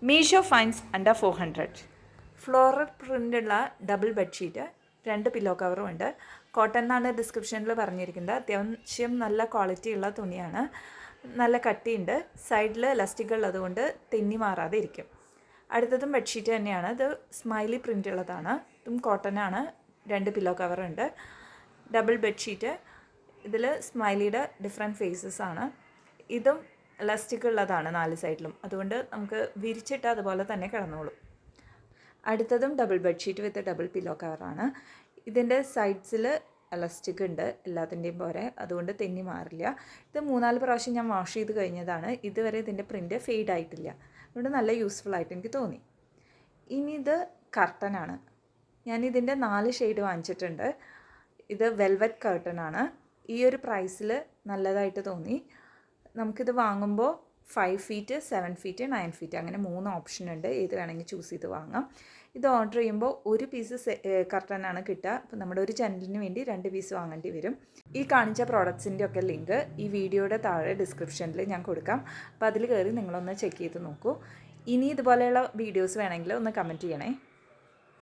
Meesho finds under 400. Floral പ്രിൻ്റുള്ള double bedsheet, 2 pillow കവറും ഉണ്ട്. കോട്ടൺ എന്നാണ് ഡിസ്ക്രിപ്ഷനിൽ പറഞ്ഞിരിക്കുന്നത്. അത്യാവശ്യം നല്ല ക്വാളിറ്റി ഉള്ള തുണിയാണ്. നല്ല കട്ടിയുണ്ട്. സൈഡിൽ ഇലാസ്റ്റിക് ഉള്ളതുകൊണ്ട് തെന്നി മാറാതെ ഇരിക്കും. അടുത്തതും ബെഡ്ഷീറ്റ് തന്നെയാണ്. ഇത് സ്മൈലി പ്രിൻ്റ് ഉള്ളതാണ്. ഇതും കോട്ടനാണ്. 2 പില്ലോ കവറുണ്ട്. Double bedsheet. ഇതിൽ സ്മൈലിയുടെ ഡിഫറെൻറ്റ് ഫേസസ് ആണ്. ഇതും ഇലാസ്റ്റിക് ഉള്ളതാണ് 4 സൈഡിലും. അതുകൊണ്ട് നമുക്ക് വിരിച്ചിട്ട് അതുപോലെ തന്നെ കിടന്നോളും. അടുത്തതും double bedsheet with double pillow കവറാണ്. ഇതിൻ്റെ സൈഡ്സിൽ ഇലാസ്റ്റിക് ഉണ്ട് എല്ലാത്തിൻ്റെയും പോലെ, അതുകൊണ്ട് തെന്നി മാറില്ല. ഇത് 3-4 പ്രാവശ്യം ഞാൻ വാഷ് ചെയ്ത് കഴിഞ്ഞതാണ്. ഇതുവരെ ഇതിൻ്റെ പ്രിൻ്റ് ഫെയ്ഡ് ആയിട്ടില്ല. അതുകൊണ്ട് നല്ല യൂസ്ഫുൾ ആയിട്ട് എനിക്ക് തോന്നി. ഇനി ഇത് കർട്ടനാണ്. ഞാനിതിൻ്റെ 4 ഷെയ്ഡ് വാങ്ങിച്ചിട്ടുണ്ട്. ഇത് വെൽവെറ്റ് കർട്ടനാണ്. ഈ ഒരു പ്രൈസിൽ നല്ലതായിട്ട് തോന്നി. നമുക്കിത് വാങ്ങുമ്പോൾ 5 ഫീറ്റ്, 7 ഫീറ്റ്, 9 ഫീറ്റ് അങ്ങനെ 3 ഓപ്ഷൻ ഉണ്ട്. ഏത് വേണമെങ്കിൽ ചൂസ് ചെയ്ത് വാങ്ങാം. ഇത് ഓർഡർ ചെയ്യുമ്പോൾ ഒരു പീസ് കർട്ടനാണ് കിട്ടുക. അപ്പോൾ നമ്മുടെ ഒരു ജനലിന് വേണ്ടി 2 പീസ് വാങ്ങേണ്ടി വരും. ഈ കാണിച്ച പ്രോഡക്ട്സിൻ്റെ ഒക്കെ ലിങ്ക് ഈ വീഡിയോയുടെ താഴെ ഡിസ്ക്രിപ്ഷനിൽ ഞാൻ കൊടുക്കാം. അപ്പോൾ അതിൽ കയറി നിങ്ങളൊന്ന് ചെക്ക് ചെയ്ത് നോക്കൂ. ഇനി ഇതുപോലെയുള്ള വീഡിയോസ് വേണമെങ്കിൽ ഒന്ന് കമൻറ്റ് ചെയ്യണേ.